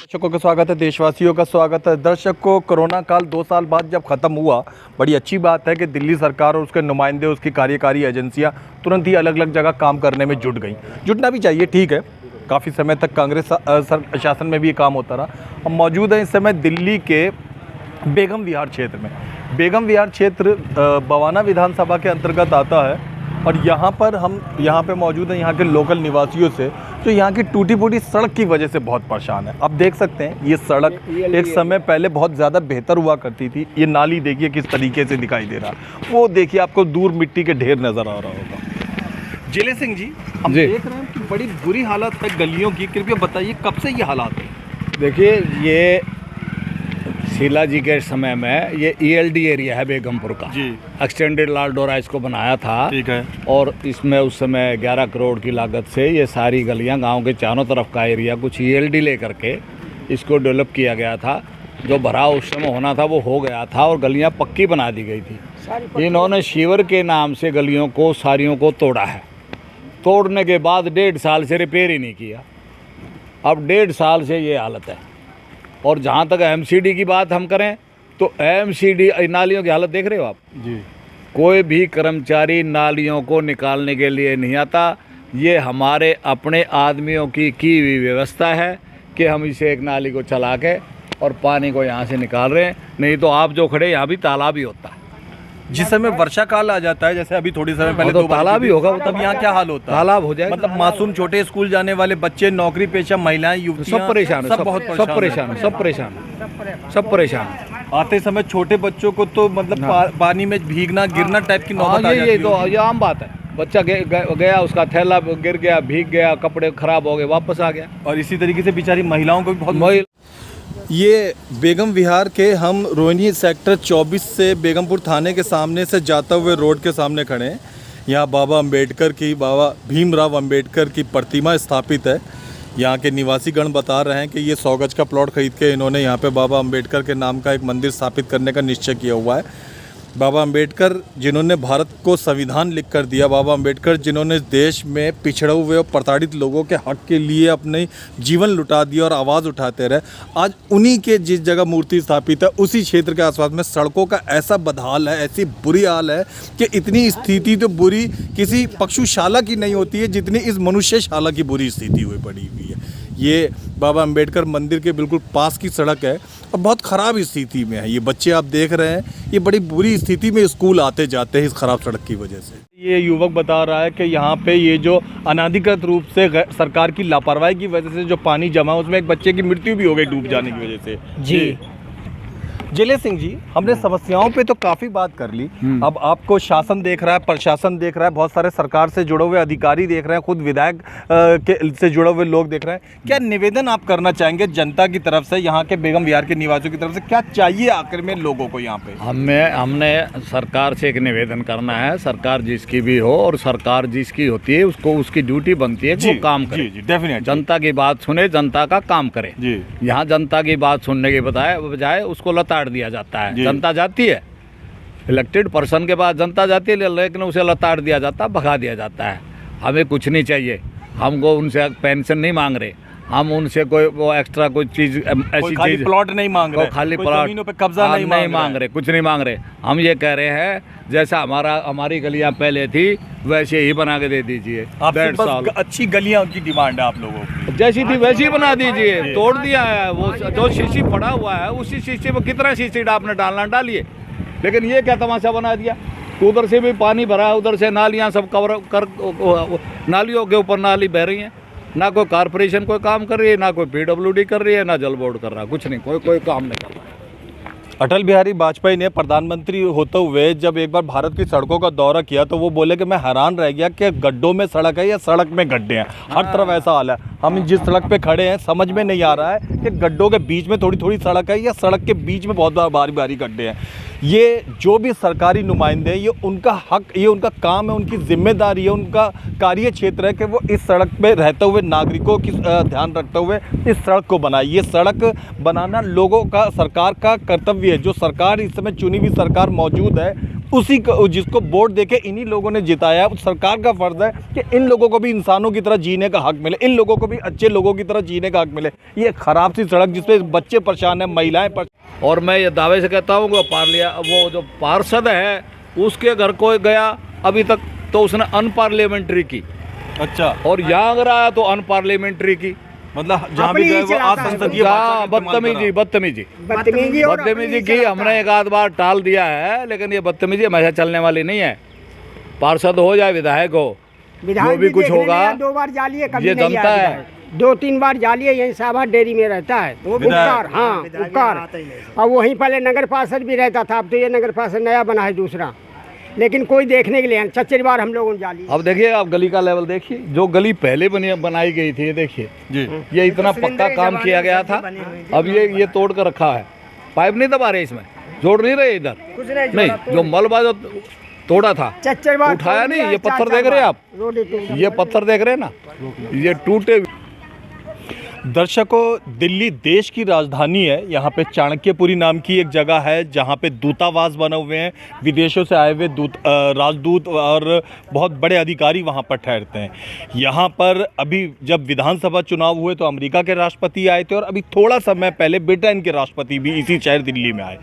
दर्शकों का स्वागत है, देशवासियों का स्वागत है। दर्शकों, कोरोना काल 2 साल बाद जब ख़त्म हुआ, बड़ी अच्छी बात है कि दिल्ली सरकार और उसके नुमाइंदे, उसकी कार्यकारी एजेंसियां तुरंत ही अलग अलग जगह काम करने में जुट गई। जुटना भी चाहिए, ठीक है। काफ़ी समय तक कांग्रेस शासन में भी ये काम होता रहा। हम मौजूद हैं इस समय दिल्ली के बेगम विहार क्षेत्र में। बेगम विहार क्षेत्र बवाना विधानसभा के अंतर्गत आता है और यहाँ पर हम यहाँ पे मौजूद हैं यहाँ के लोकल निवासियों से, जो यहाँ की टूटी फूटी सड़क की वजह से बहुत परेशान है। आप देख सकते हैं ये सड़क एक समय पहले बहुत ज़्यादा बेहतर हुआ करती थी। ये नाली देखिए किस तरीके से दिखाई दे रहा, वो देखिए आपको दूर मिट्टी के ढेर नज़र आ रहा होगा। जिले सिंह जी, हम देख रहे हैं कि बड़ी बुरी हालत है गलियों की। कृपया बताइए कब से ये हालात है? देखिए, ये शीला जी के समय में ये ELD एरिया है बेगमपुर का जी। एक्सटेंडेड लाल डोरा इसको बनाया था, ठीक है। और इसमें उस समय 11 करोड़ की लागत से ये सारी गलियां गांव के चारों तरफ का एरिया कुछ ELD लेकर के इसको डेवलप किया गया था। जो भराव उस समय होना था वो हो गया था और गलियां पक्की बना दी गई थी। इन्होंने शिविर के नाम से गलियों को सारियों को तोड़ा है। तोड़ने के बाद 1.5 साल से रिपेयर ही नहीं किया। अब 1.5 साल से ये हालत है। और जहाँ तक MCD की बात हम करें तो MCD नालियों की हालत देख रहे हो आप जी। कोई भी कर्मचारी नालियों को निकालने के लिए नहीं आता। ये हमारे अपने आदमियों की हुई व्यवस्था है कि हम इसे एक नाली को चला के और पानी को यहाँ से निकाल रहे हैं। नहीं तो आप जो खड़े यहाँ भी तालाब ही होता है। जिस समय वर्षा काल आ जाता है, जैसे अभी थोड़ी समय पहले तो तालाब ही होगा, तब यहाँ क्या हाल होता है? तालाब हो जाएगा। मतलब मासूम छोटे स्कूल जाने वाले बच्चे, नौकरी पेशा महिलाएं, युवतियां, सब परेशान है, सब बहुत सब परेशान। आते समय छोटे बच्चों को तो मतलब पानी में भीगना गिरना टाइप की नौबत आ जाती है। ये आम बात है। बच्चा गया, उसका थैला गिर गया, भीग गया, कपड़े खराब हो गए, वापस आ गया। और इसी तरीके से बेचारी महिलाओं को भी बहुत। ये बेगम विहार के हम रोहिणी सेक्टर 24 से बेगमपुर थाने के सामने से जाते हुए रोड के सामने खड़े हैं। यहाँ बाबा भीमराव अंबेडकर की प्रतिमा स्थापित है। यहाँ के निवासी गण बता रहे हैं कि ये 100 गज का प्लॉट खरीद के इन्होंने यहाँ पे बाबा अंबेडकर के नाम का एक मंदिर स्थापित करने का निश्चय किया हुआ है। बाबा अंबेडकर जिन्होंने भारत को संविधान लिख कर दिया, बाबा अंबेडकर जिन्होंने देश में पिछड़े हुए और प्रताड़ित लोगों के हक के लिए अपने जीवन लुटा दिया और आवाज़ उठाते रहे, आज उन्हीं के जिस जगह मूर्ति स्थापित है उसी क्षेत्र के आसपास में सड़कों का ऐसा बदहाल है, ऐसी बुरी हाल है कि इतनी स्थिति तो बुरी किसी पशुशाला की नहीं होती है जितनी इस मनुष्यशाला की बुरी स्थिति हुई पड़ी हुई है। ये बाबा अंबेडकर मंदिर के बिल्कुल पास की सड़क है और बहुत ख़राब स्थिति में है। ये बच्चे आप देख रहे हैं, ये बड़ी बुरी स्थिति में स्कूल आते जाते हैं इस ख़राब सड़क की वजह से। ये युवक बता रहा है कि यहाँ पे ये जो अनाधिकृत रूप से सरकार की लापरवाही की वजह से जो पानी जमा, उसमें एक बच्चे की मृत्यु भी हो गई डूब जाने की वजह से। जी जिले सिंह जी, हमने समस्याओं पे तो काफ़ी बात कर ली। अब आपको शासन देख रहा है, प्रशासन देख रहा है, बहुत सारे सरकार से जुड़े हुए अधिकारी देख रहे हैं, खुद विधायक से जुड़े हुए लोग देख रहे हैं। क्या निवेदन आप करना चाहेंगे जनता की तरफ से, यहाँ के बेगम विहार के निवासियों की तरफ से? क्या चाहिए आखिर में लोगों को यहाँ पे? हमने सरकार से एक निवेदन करना है। सरकार जिसकी भी हो और सरकार जिसकी होती है उसको उसकी ड्यूटी बनती है वो काम करे। डेफिनेट जनता की बात सुने, जनता का काम करे। यहाँ जनता की बात सुनने के बजाय उसको लताड़ दिया जाता है। जनता जाती है, इलेक्टेड पर्सन के पास जनता जाती है, लेकिन उसे लताड़ दिया जाता है, भगा दिया जाता है। हमें कुछ नहीं चाहिए, हमको उनसे पेंशन नहीं मांग रहे, हम उनसे कोई वो एक्स्ट्रा कोई चीज़ ऐसी चीज़ प्लॉट नहीं मांग रहे, खाली प्लॉट पे कब्जा नहीं मांग रहे, कुछ नहीं मांग रहे। हम ये कह रहे हैं जैसा हमारी गलियां पहले थी वैसे ही बना के दे दीजिए। अच्छी गलियां की डिमांड है आप लोगों को, जैसी थी वैसी बना दीजिए। तोड़ दिया है वो जो शीशी पड़ा हुआ है, उसी शीशी में कितना शीशी आपने डालिए, लेकिन ये क्या तमाशा बना दिया। उधर से भी पानी भरा, उधर से नालियाँ सब कवर कर, नालियों के ऊपर नाली बह रही हैं। ना कोई कारपोरेशन कोई काम कर रही है, ना कोई PWD कर रही है, ना जल बोर्ड कर रहा है, कुछ नहीं, कोई काम नहीं कर रहा है। अटल बिहारी वाजपेयी ने प्रधानमंत्री होते हुए जब एक बार भारत की सड़कों का दौरा किया तो वो बोले कि मैं हैरान रह गया कि गड्ढों में सड़क है या सड़क में गड्ढे हैं। हर तरफ ऐसा हाल है। हम जिस सड़क पे खड़े हैं समझ में नहीं आ रहा है कि गड्ढों के बीच में थोड़ी थोड़ी सड़क है या सड़क के बीच में बहुत बारी बारी गड्ढे हैं। ये जो भी सरकारी नुमाइंदे, ये उनका हक, ये उनका काम है, उनकी जिम्मेदारी है, उनका कार्य क्षेत्र है कि वो इस सड़क पे रहते हुए नागरिकों की ध्यान रखते हुए इस सड़क को बनाए। ये सड़क बनाना लोगों का, सरकार का कर्तव्य है। जो सरकार इस समय चुनी हुई सरकार मौजूद है, उसी को, जिसको वोट देके इन्हीं लोगों ने जिताया, उस सरकार का फर्ज है कि इन लोगों को भी इंसानों की तरह जीने का हक मिले, इन लोगों को भी अच्छे लोगों की तरह जीने का हक मिले। ये खराब सी सड़क जिसपे बच्चे परेशान हैं, महिलाएं परेशान। और मैं ये दावे से कहता हूँ कि वो जो पार्षद है उसके घर को गया अभी तक तो उसने अनपार्लियामेंट्री की। अच्छा। और यहाँ अगर आया तो अनपार्लियामेंट्री की, मतलब जहाँ भी गए वो असंसदीय बदतमीजी की। हमने एक आध बार टाल दिया है, लेकिन ये बदतमीजी हमेशा चलने वाली नहीं है। पार्षद हो जाए, विधायक हो, जो भी कुछ होगा, 2 बार जालिए, कभी ये नहीं जनता आया है। 2-3 बार जालिए, यही साहब डेयरी में रहता है उपकार। हाँ, उपकार। और वहीं पहले नगर पार्षद भी रहता था, अब तो ये नगर पार्षद नया बना है दूसरा, लेकिन कोई देखने के लिए 4 बार हम लोगों ने जाली। अब देखिए, आप गली का लेवल देखिए, जो गली पहले बनाई गई थी, ये देखिए जी, ये इतना पक्का काम किया गया था, अब ये तोड़ कर रखा है। पाइप नहीं दबा रहे इसमें, जोड़ नहीं रहे इधर, नहीं, जो मलबा जो तोड़ा था 4 बार उठाया नहीं। ये पत्थर देख रहे हैं आप, ये पत्थर देख रहे हैं ना, ये टूटे। दर्शकों, दिल्ली देश की राजधानी है। यहाँ पे चाणक्यपुरी नाम की एक जगह है जहाँ पे दूतावास बने हुए हैं, विदेशों से आए हुए राजदूत और बहुत बड़े अधिकारी वहाँ पर ठहरते हैं। यहाँ पर अभी जब विधानसभा चुनाव हुए तो अमेरिका के राष्ट्रपति आए थे, और अभी थोड़ा समय पहले ब्रिटेन के राष्ट्रपति भी इसी शहर दिल्ली में आए।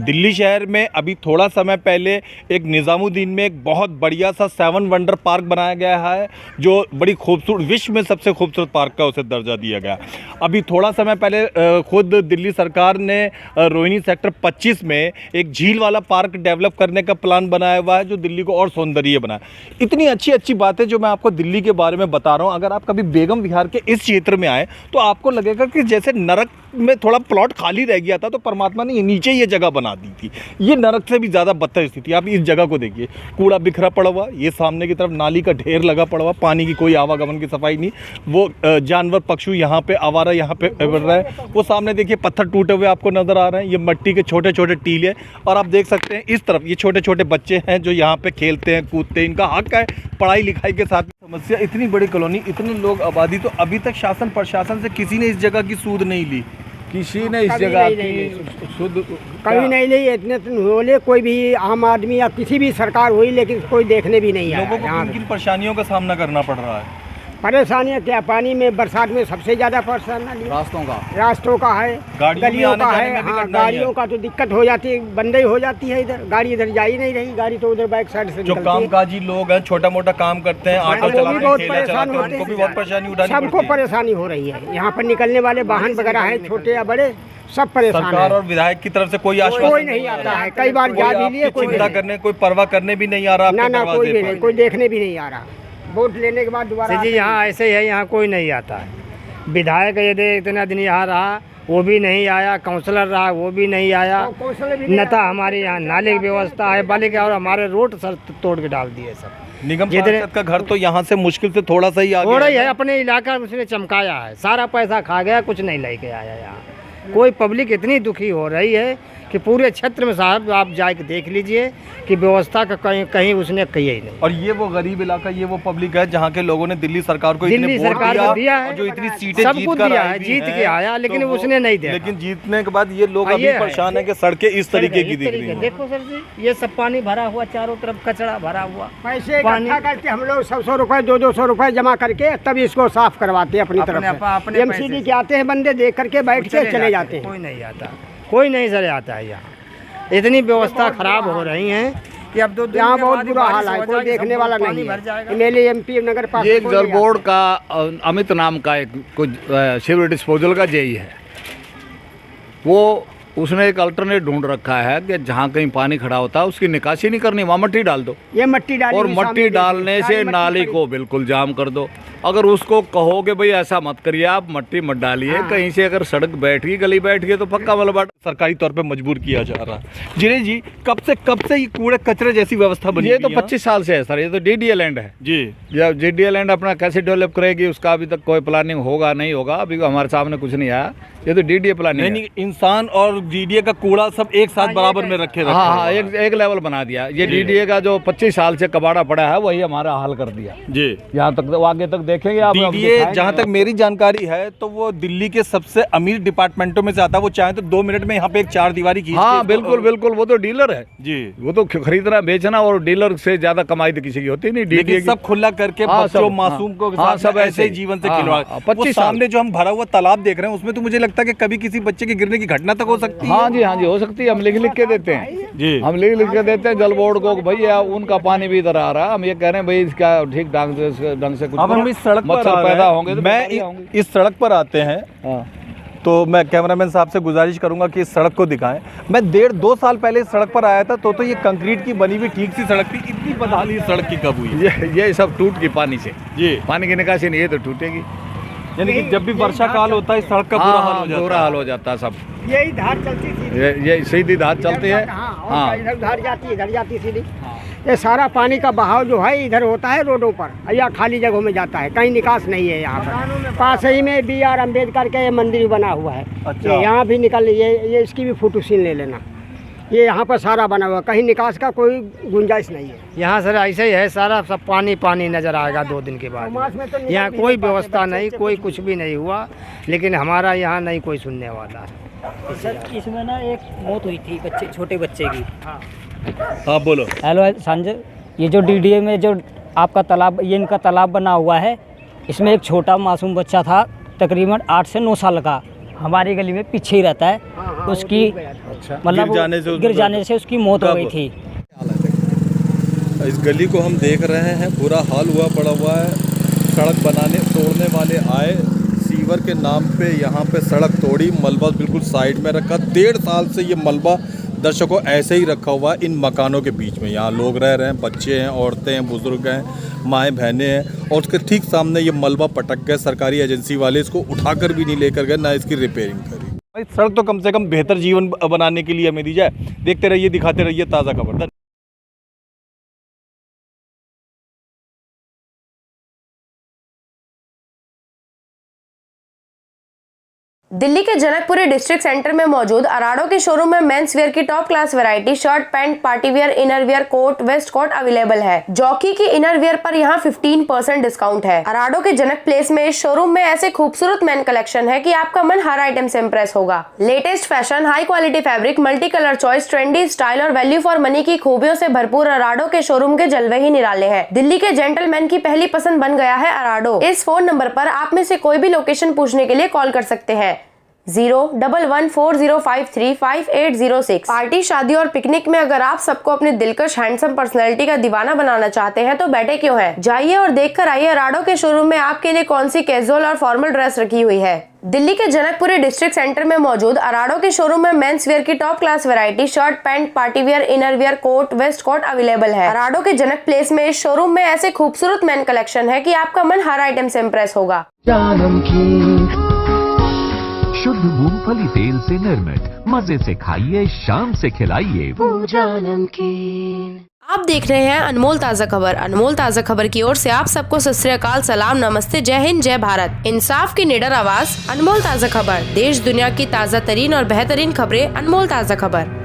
दिल्ली शहर में अभी थोड़ा समय पहले एक निज़ामुद्दीन में एक बहुत बढ़िया सा 7 वंडर पार्क बनाया गया है, जो बड़ी खूबसूरत, विश्व में सबसे खूबसूरत पार्क का उसे दर्जा दिया गया। अभी थोड़ा समय पहले खुद दिल्ली सरकार ने रोहिणी सेक्टर 25 में एक झील वाला पार्क डेवलप करने का प्लान बनाया हुआ है, जो दिल्ली को और सौंदर्य बनाए। इतनी अच्छी अच्छी बातें जो मैं आपको दिल्ली के बारे में बता रहा हूँ, अगर आप कभी बेगम विहार के इस क्षेत्र में आए तो आपको लगेगा कि जैसे नरक में थोड़ा प्लॉट खाली रह गया था तो परमात्मा ने नीचे ये जगह बना दी थी। ये नरक से भी ज़्यादा बदतर स्थिति। आप इस जगह को देखिए, कूड़ा बिखरा पड़ा हुआ, ये सामने की तरफ नाली का ढेर लगा पड़ा हुआ, पानी की कोई आवागमन की सफाई नहीं। वो जानवर पक्षी यहाँ पे आवारा यहाँ पे बढ़ रहा है। वो सामने देखिए पत्थर टूटे हुए आपको नज़र आ रहे हैं, ये मिट्टी के छोटे छोटे टीले। और आप देख सकते हैं इस तरफ ये छोटे छोटे बच्चे हैं जो यहाँ पे खेलते हैं, कूदते हैं, इनका हक है पढ़ाई लिखाई के साथ। समस्या, इतनी बड़ी कॉलोनी, इतने लोग आबादी, तो अभी तक शासन प्रशासन से किसी ने इस जगह की सूद नहीं ली। किसी ने इस जगह की शुद्ध कभी नहीं ली। इतने बोले कोई भी आम आदमी या किसी भी सरकार हुई, लेकिन कोई देखने भी नहीं आया। लोगों को किन किन परेशानियों का सामना करना पड़ रहा है? परेशानियाँ क्या, पानी में, बरसात में सबसे ज़्यादा परेशानी रास्तों का है, गलियों का है। हाँ, गाड़ियों का तो दिक्कत हो जाती है, बंद ही हो जाती है। इधर गाड़ी इधर जा ही नहीं रही, गाड़ी तो उधर बैक साइड से जो कामकाजी लोग हैं, छोटा मोटा काम करते हैं, ऑटो चलाते हैं, ठेला चलाते हैं, उनको भी बहुत परेशानी उठानी पड़ती है। सबको परेशानी हो रही है। यहाँ पर निकलने वाले वाहन वगैरह हैं, छोटे या बड़े, सब परेशान। सरकार और विधायक की तरफ से कोई आश्वासन कोई नहीं आता है। कई बार जा भी लिए, कोई चिंता करने, कोई परवाह करने भी नहीं आ रहा। ना, कोई भी नहीं, कोई देखने भी नहीं आ रहा। वोट लेने के बाद दोबारा जी यहाँ ऐसे ही है, यहाँ कोई नहीं आता है। विधायक यदि इतना दिन यहाँ रहा वो भी नहीं आया, काउंसलर रहा वो भी नहीं आया, नेता हमारे यहाँ नाले की व्यवस्था है बालिका, और हमारे रोड सर तोड़ के डाल दिए सब। निगम पार्षद का घर तो यहाँ से मुश्किल से थोड़ा सा ही आगे थोड़ा ही है, अपने इलाका में उसने चमकाया है, सारा पैसा खा गया, कुछ नहीं लेके आया यहाँ। कोई पब्लिक इतनी दुखी हो रही है कि पूरे क्षेत्र में साहब आप जाके देख लीजिए कि व्यवस्था का कहीं उसने कही ही नहीं। और ये वो गरीब इलाका, ये वो पब्लिक है जहाँ के लोगों ने दिल्ली सरकार को दिल्ली सरकार को दिया है, और जो इतनी सीटें सबको दिया है, जीत के आया, लेकिन उसने नहीं दिया। लेकिन जीतने के बाद ये लोग अभी परेशान है कि सड़कें इस तरीके की दिख रही हैं। देखो सर जी, ये सब पानी भरा हुआ, चारों तरफ कचरा भरा हुआ। पैसे इकट्ठा करके हम लोग 100 रुपए 200 रुपए जमा करके तब इसको साफ करवाते हैं अपनी तरफ से। एमसीडी के आते हैं बंदे, देख करके बैठ के चले जाते हैं। कोई नहीं आता, कोई नहीं सर आता है यहाँ। इतनी व्यवस्था खराब हो रही है कि अब तो यहाँ बहुत बुरा हाल है, कोई देखने वाला नहीं है। एमएलए, एमपी, नगर पार्षद, एक जल बोर्ड का अमित नाम का एक कुछ सिविल डिस्पोजल का जेई है, वो उसने एक अल्टरनेट ढूंढ रखा है कि जहाँ कहीं पानी खड़ा होता है उसकी निकासी नहीं करनी, वहाँ मट्टी डाल दो। ये मट्टी डाल, और मट्टी डालने से नाली को बिल्कुल जाम कर दो। अगर उसको कहोगे भाई ऐसा मत करिए, आप मट्टी मत डालिए, कहीं से अगर सड़क बैठ गई, गली बैठ गई तो पक्का मलबा सरकारी तौर पे मजबूर किया जा रहा है। जिनेश जी, कब से ये कूड़े कचरे जैसी व्यवस्था बनी? ये तो 25 साल से है सर, ये तो डीडीए लैंड है जी। जब डीडीए लैंड अपना कैसे डेवलप करेगी उसका अभी तक कोई प्लानिंग होगा नहीं होगा, अभी हमारे सामने कुछ नहीं आया, ये तो डीडीए प्लानिंग नहीं, इंसान और डीडीए का कूड़ा सब एक साथ बराबर में रखे। हाँ, एक लेवल बना दिया। ये डीडीए का जो 25 साल से कबाड़ा पड़ा है वही हमारा हल कर दिया जी। यहाँ तक आगे तक देखेंगे आप। डीडीए जहाँ तक मेरी जानकारी है तो वो दिल्ली के सबसे अमीर डिपार्टमेंटों में से आता है। वो चाहे तो 2 मिनट में यहाँ पे एक 4 दीवारी की। हाँ बिल्कुल, वो तो डीलर है जी, वो तो खरीदना बेचना और डीलर से ज्यादा कमाई तो किसी की होती नहीं। डीडीए सब खुला करके बच्चों मासूम को सब ऐसे जीवन से खिलवाड़। 25 सामने जो हम भरा हुआ तालाब देख रहे हैं उसमें तो मुझे लगता है कि कभी किसी बच्चे के गिरने की घटना तक हो सकती है। हाँ जी हो सकती है। हम लिख के देते हैं जी, हम लिख के देते हैं जल बोर्ड को, भैया उनका पानी भी इधर आ रहा है, हम ये कह रहे हैं भाई इसका ठीक ढंग से कुछ। अब हम इस सड़क पर पैदा होंगे, मैं इस सड़क पर आते हैं तो मैं कैमरामैन साहब से गुजारिश करूंगा कि इस सड़क को दिखाएं। मैं 1.5-2 साल पहले इस सड़क पर आया था तो ये कंक्रीट की बनी हुई ठीक सी सड़क थी। इतनी बदहाली इस सड़क की कब हुई? ये सब टूट की पानी से जी, पानी की निकासी नहीं है तो टूटेगी। यानी कि जब भी वर्षा काल होता है इस सड़क का बुरा हाल हो जाता है सब। यही धार चलती थी, ये सीधी धार चलती है। हाँ, इधर धार जाती है, इधर जाती सीधी। ये सारा पानी का बहाव जो है इधर होता है रोडों पर या खाली जगहों में जाता है, कहीं निकास नहीं है। यहाँ पर पास ही में BR अम्बेडकर का ये मंदिर बना हुआ है। अच्छा। यहाँ भी निकल, ये इसकी भी फोटो सीन ले लेना। ये यहाँ पर सारा बना हुआ, कहीं निकास का कोई गुंजाइश नहीं है। यहाँ सर ऐसे ही है, सारा सब पानी नजर आएगा 2 दिन के बाद। यहाँ कोई व्यवस्था नहीं, कोई कुछ भी नहीं हुआ, लेकिन हमारा यहाँ नहीं कोई सुनने वाला है। सर इसमें ना एक मौत हुई थी छोटे बच्चे की। हाँ बोलो। हेलो संजय, ये जो डीडीए में जो आपका तालाब, ये इनका तालाब बना हुआ है, इसमें एक छोटा मासूम बच्चा था तकरीबन 8 से 9 साल का, हमारी गली में पीछे ही रहता है। उसकी मतलब गिर जाने से उसकी मौत हो गई थी। इस गली को हम देख रहे हैं, बुरा हाल पड़ा हुआ है। सड़क बनाने तोड़ने वाले आए, सीवर के नाम पे यहाँ पे सड़क तोड़ी, मलबा बिल्कुल साइड में रखा। 1.5 साल से ये मलबा दर्शकों ऐसे ही रखा हुआ इन मकानों के बीच में। यहाँ लोग रह रहे हैं, बच्चे हैं, औरतें हैं, बुजुर्ग हैं, माएँ बहनें हैं, और उसके ठीक सामने ये मलबा पटक गए। सरकारी एजेंसी वाले इसको उठाकर भी नहीं लेकर गए, ना इसकी रिपेयरिंग करी। भाई सड़क तो कम से कम बेहतर जीवन बनाने के लिए हमें दी जाए। देखते रहिए, दिखाते रहिए ताज़ा खबर। दिल्ली के जनकपुरी डिस्ट्रिक्ट सेंटर में मौजूद अराडो के शोरूम में मेंस वेयर की top class variety shirt, pant, party wear, inner wear, coat, waistcoat available है। जॉकी की इनर वेयर पर यहाँ 15% डिस्काउंट है। अराडो के जनक प्लेस में इस शोरूम में ऐसे खूबसूरत मेन कलेक्शन है कि आपका मन हर आइटम से इम्प्रेस होगा। Latest fashion, high quality fabric, multi colour choice, trendy style और वैल्यू फॉर मनी की खूबियों से भरपूर अराडो के शोरूम के जलवे ही निराले हैं। दिल्ली के जेंटलमैन की पहली पसंद बन गया है अराडो। इस फोन नंबर पर आप में से कोई भी लोकेशन पूछने के लिए कॉल कर सकते हैं 01140535806। पार्टी, शादी और पिकनिक में अगर आप सबको अपने दिलकश हैंडसम पर्सनैलिटी का दीवाना बनाना चाहते हैं तो बैठे क्यों हैं? जाइए और देख कर आइए अराडो के शोरूम में आपके लिए कौन सी कैजुअल और फॉर्मल ड्रेस रखी हुई है। दिल्ली के जनकपुरी डिस्ट्रिक्ट सेंटर में मौजूद अराडो के शोरूम में मेंस वेयर की top class variety shirt, pant, party wear, inner wear, coat, waistcoat available है। अराडो के जनक प्लेस में इस शोरूम में ऐसे खूबसूरत मेन कलेक्शन है कि आपका मन हर आइटम से इम्प्रेस होगा। शुद्ध मूंगफली तेल से निर्मित, मजे से खाइए, शाम से खिलाइए। आप देख रहे हैं अनमोल ताज़ा खबर। अनमोल ताज़ा खबर की ओर से आप सबको सत श्री अकाल, सलाम, नमस्ते, जय हिंद, जय भारत। इंसाफ की निडर आवाज, अनमोल ताज़ा खबर। देश दुनिया की ताज़ा तरीन और बेहतरीन खबरें, अनमोल ताज़ा खबर।